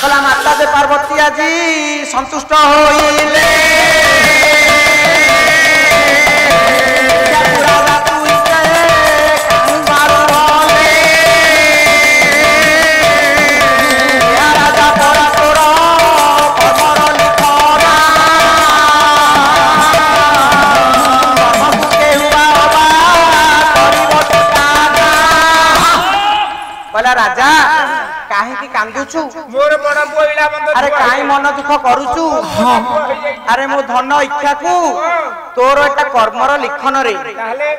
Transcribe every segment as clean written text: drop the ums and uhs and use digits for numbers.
कला माता दे पार्वती आजी संतुष्ट होइले राजा काहे कांदुछु मोर बड़ बोइला बंद अरे काहे मन दुख करूछु अरे मो धन इच्छा को तोर एटा कर्मर लिखन रे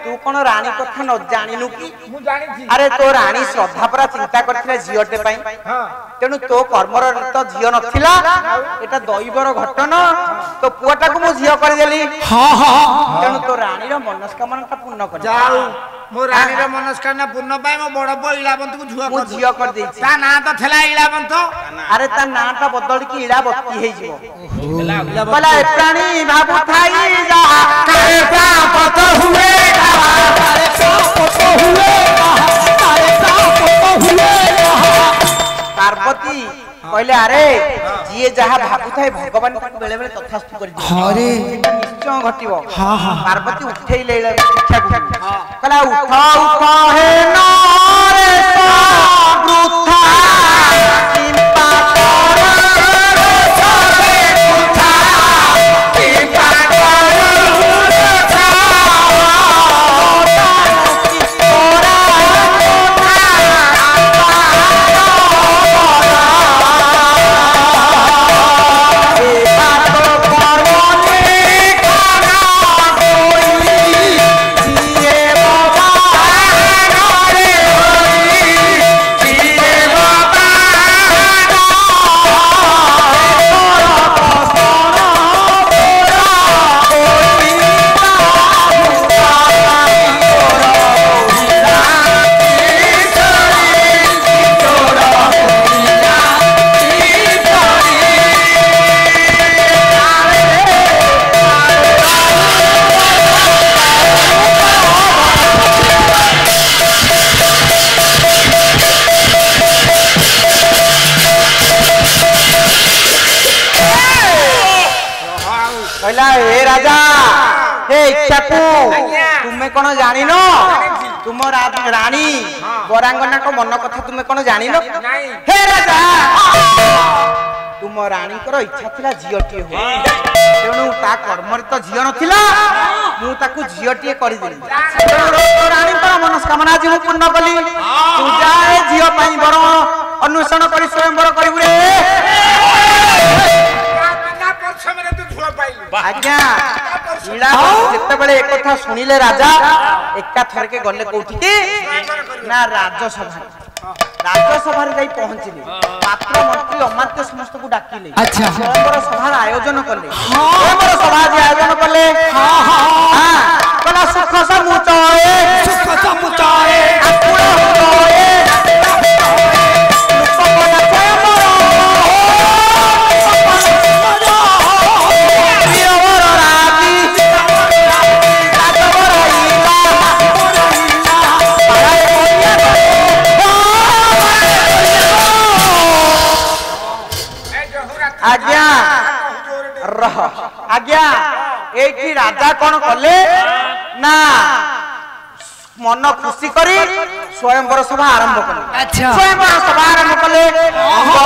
तू कोन रानी कथा न जानिनु की मु जानि छी अरे तो रानी श्रद्धा परा चिंता करथिले जियोटे पई हां तेनु तो कर्मर तो जियो नथिला एटा दैवर घटना तो पुआटा को मु जियो कर देली हां हां तेनु तो रानी रो मनस्कामना पूर्ण कर जाऊ मो रानी रो मनस्कामना पूर्ण पाई मो बड़ बोइला बंद को झुआ मु जियो कर देछि ता ना तो थला इला बंद अरे ता नाटा बदल की इला बत्ती हे जीवो बोला प्राणी बाबू थाई जा करे प्रापत हुए करे प्रापत हुए करे प्रापत हुए पार्वती कहले अरे जिए जहा भाबु थाई भगवान ताको बेले बेले तथास्तु कर दे अरे निश्चय घटिबो हां हां पार्वती उठै लेले शिक्षा कहला उठ हे नारे वृथा हे राजा हे इच्छा को तुम्हें कौन जानी नो तुम रानी बरांगना को मन कथा तुम्हें कौन जानी नो हे राजा तुम रानी को इच्छा थिला झियोटी हो तेणु ता कर्म तो झियो नथिला मु ताकू झियोटी करि देली रानी को मनस्कामना जी पूर्ण कली तू जाए झियो पई बर अन्वेषण करी स्वयंवर करिबु रे आज्ञा जिते बड़े एक कथा सुनिले राजा एका थर के गले कोठी के ना राज्यसभा रे पहुंचले पात्र मंत्री अमात्य समस्त को डाकिले अच्छा स्वयंवर सभा आयोजन कले स्वयंवर सभा आयोजन कले हां हां कला सुख समुचाए अपुर होए आज्ञा रह आज्ञा एठी राजा कौन कले ना मन खुशी करी स्वयंवर सभा आरंभ कले अच्छा स्वयंवर सभा आरंभ कले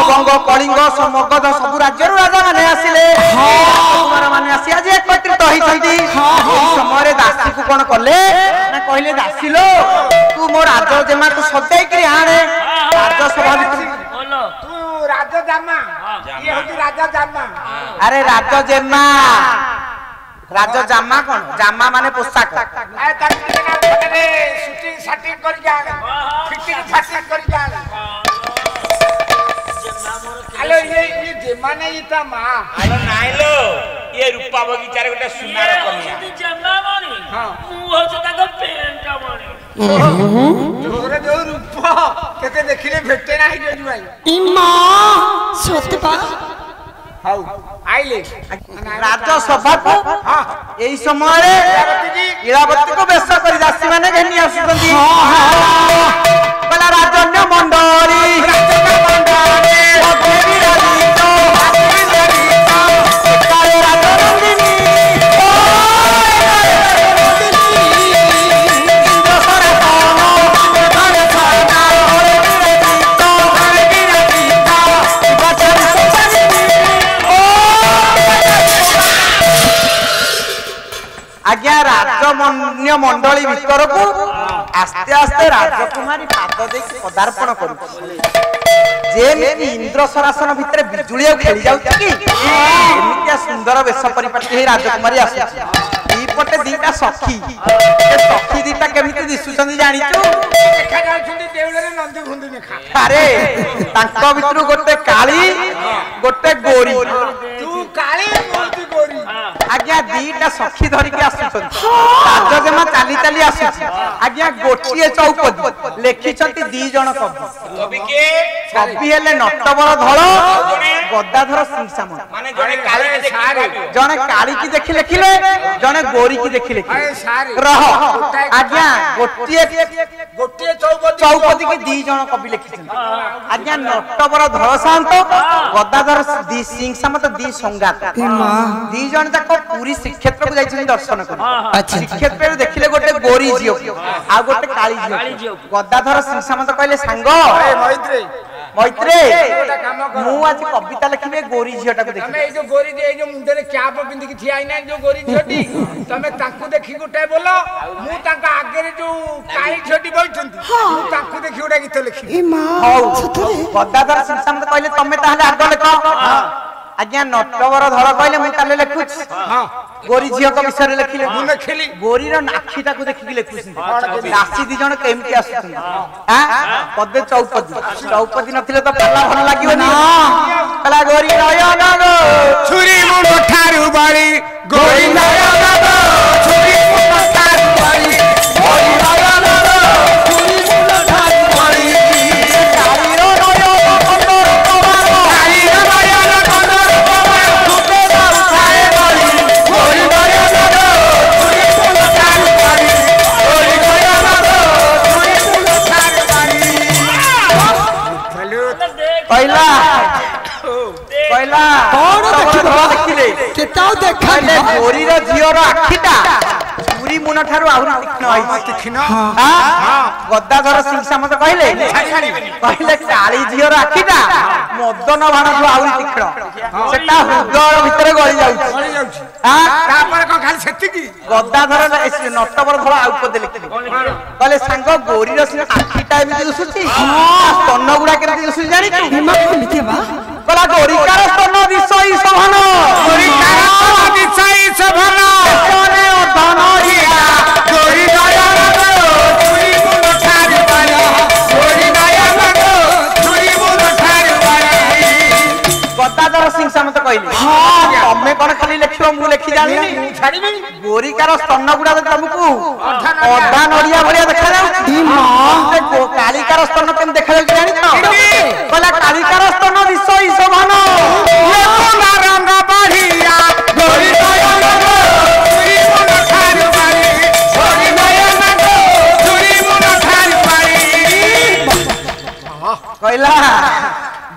बंग कलिंग समगध सब राज्य राजा माने आसिले कुमार माने आसी आज एकत्रित होइछंती समय रे दासी को कौन कले ना कहले दासी लो तू मो राजा जेमा को सदै के आणे राज्य सभा बोलो तू राजा जामा ये होती राजा जामा अरे राजा जेमा राजा जामा कौन जामा माने पोशाक ए तक ना पकड़े शूटिंग शूटिंग कर जा फिटिंग फाटिंग कर जा हेलो ये जेमा नहीं इता मां हेलो नाइ लो ये रूपा बगीचा रे गोटे सुनार कन्या जेमा मानी हां मु हो जता को पेंटा मानी तोरे जो रूपा केते देखिले भेटे नाही जो जुआई ई मां सतपा हाउ आइले राज्य सभा को हां एई समय रे इलावती को बेस करी दासी माने घेनी आसुतंती हां बला राजन्य मंडली देवी रानी आज्ञा राजमन्य मंडली भीतर को आस्ते आस्ते राजकुमारी पाद दे पदार्पण करू इंद्र सरासन भितर बिजुली खेली जाउछि कि एमितिया सुंदर वेश परिपाटी हे राजकुमारी आसी पटे दीटा सखी ए सखी दीटा केमिति दिसुछन्ती जानिछु देखा जाउछन्ती देउलरे नंदी घुंदी नेखा अरे तांको भितरु गोटे काली गोटे गोरी तू काली मोती गोरी आज्ञा दीटा सखी धरि के आसुछन्ती राजजमा चाली चाली आसुछि आज्ञा गोटिए चौपदी लेखिछन्ती दी जण कवि के कवि हेले नटवर धळ गदाधर सिंहसाम माने जने काली के देखि जने काली की देखि लेखिले जने गोरी की देखि लेखिले रह आज्ञा गोटिए चौपदी के दी जण कवि लेखिछन्ती आज्ञा नटवर धळ शांत गदाधर दी सिंहसाम तो दी संगात दी जण तक पूरी श्रीक्षेत्र को जाइछन दर्शन कर श्रीक्षेत्र देखिले गोटे गोरी जियो आ गोटे काली जियो गदाधर सिंहसाम तो कहले सांग मैत्री मैत्रे मु आज कविता लिखिबे गोरी झियोटा को देखि तमे ए जो गोरी दे ए जो मुंडे रे कैप पिंदी की ठिया आइना जो गोरी झियोटी तमे तांकु देखि गुटाय बोलो मु तांका आगे रे जो काली झियोटी बैठंती मु तांकु देखि उडा गीत लिखि ए मां गदाधर सिंहसाम तो कहले तमे ताहले आग लेख आज्ञा नटवर धळ कहले मु ताले लेखुछ हां गोरी झियो को विषय लिखिले मु लिखिली गोरी रो नाखीटा को देखि लेखुछ राशि दी जण केमति आसुछन हां पदे चौपदी नथिले तो पल्ला भल लागिवनी कला गोरी रयो ना छुरी मुंड ठारू बाड़ी गोरी रयो ना छुरी मुंड ठारू बाड़ी गोरी रयो ना छुरी मुंड ठारू बाड़ी काली रो रयो कंदर कबार काली रो रयो कंदर कबार सुते दा उठाए बाड़ी गोरी रयो ना छुरी मुंड ठारू बाड़ी गोरी रयो ना छुरी मुंड ठारू बाड़ी पहिला देखिले केताउ देखा गोरी रो झियो रो आखिटा पूरी मुन ठारू आहुरी तीक्ष्ण आइछि तीक्ष्ण हां गदाधर सिंहसाम तो कहले काली झियो रो आखिटा मदन बाण जो आहुरी तीक्ष्ण सेटा हृदय भितर गळी जाउछि हां तापर को खाली सेति की गदाधर नटवर धळ आउ पदे लिखिले कहले सांग गोरी रो आखिटा एमि दिसुछि स्तन गुडा केमि दिसुछि जानि तू हिमा केमिति बा कला गोरिकार स्तन दिसई सभन गोरिकार स्तन दिसई सभन कोने धनरिया गोरी दया लगो छुरी मुंड ठारू बाड़ी गोरी दया लगो छुरी मुंड ठारू बाड़ी गदाधर सिंहसाम तो कहले हां तमे कोन खाली लेखियो मु लेखि जानिनी छाड़ीबी गोरिकार स्तन गुडा तुमको अधा नडिया भलिया देखा जाउछि मां कालिकार स्तन केम देखा जाउछि जानि तो कला कालिकार स्तन दिसई सभन लोकना रंग बढ़िया गोरी दया लगो छुरी मुंड ठारू बाड़ी गोरी दया लगो छुरी मुंड ठारू बाड़ी कहला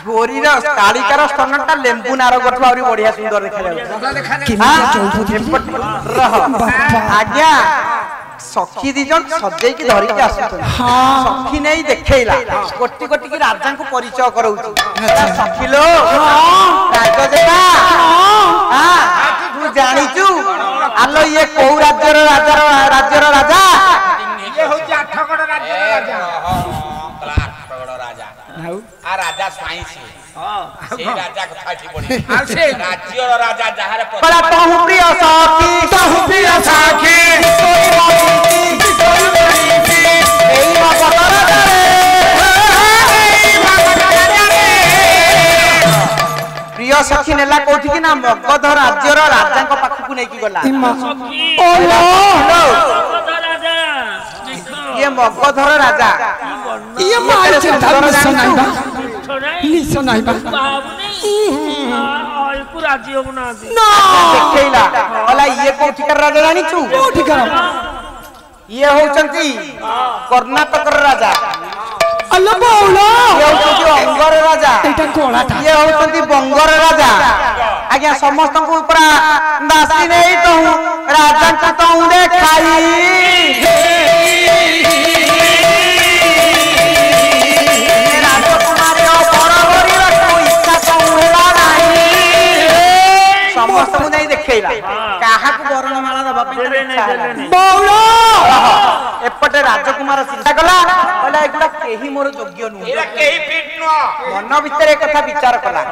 गोरी रो कालिकार स्तनटा लेंबू नार गठु आउरी बढ़िया सुंदर देखा जाउछि बड़ा देखा रे केमिति चौपदी रह आज्ञा सखी दी जन सजै की धरि के आसुछन सखी नहीं देखैला कोटि कोटि की राजा को परिचय करौछु सखी लो राजा जेका हां तू जानिचु आलो ये को राज्यर राजा ये हो जा ठगड़ राज्य राजा आ राजा स्वाई से राजा को फाटी पड़ी आ से राज्य राजा जहारे बड़ा तहु प्रिय साखी एई मगधर प्रिय सखी नेला कोठी कि ना मगध राज्यर राजा को पाखु को नै की गला ये मगधर राजा ये मार चिंता लिसन आइबा राजी हो ना देखैला वाला ये कोठी कर राजा रानी छु कोठी कर ये होचंती कर्नाटक राजा अल्लाह बाउला ये होचंती अंगर राजा एटा कोलाटा ये होचंती बंगर राजा आज्ञा समस्त को ऊपर दासी नहीं तो राजा का तो उड़े खाई समस्त को नहीं देखे ଦେଖେଇଲା କାହାକୁ ବରଣମାଳା ଦବା ପାଇଁ ତାର ଇଚ୍ଛା ହେଲା। ବଉଳ ଏପଟେ ରାଜକୁମାର ଚିନ୍ତା କଲା କହିଲା ଏଗୁଡା କେହି ମୋର ଯୋଗ୍ୟ ନୁହେଁ। ଏରା କେହି ଫିଟ୍ ନୁହଁ। ମନ ଭିତରେ ଏ କଥା ବିଚାର କଲା।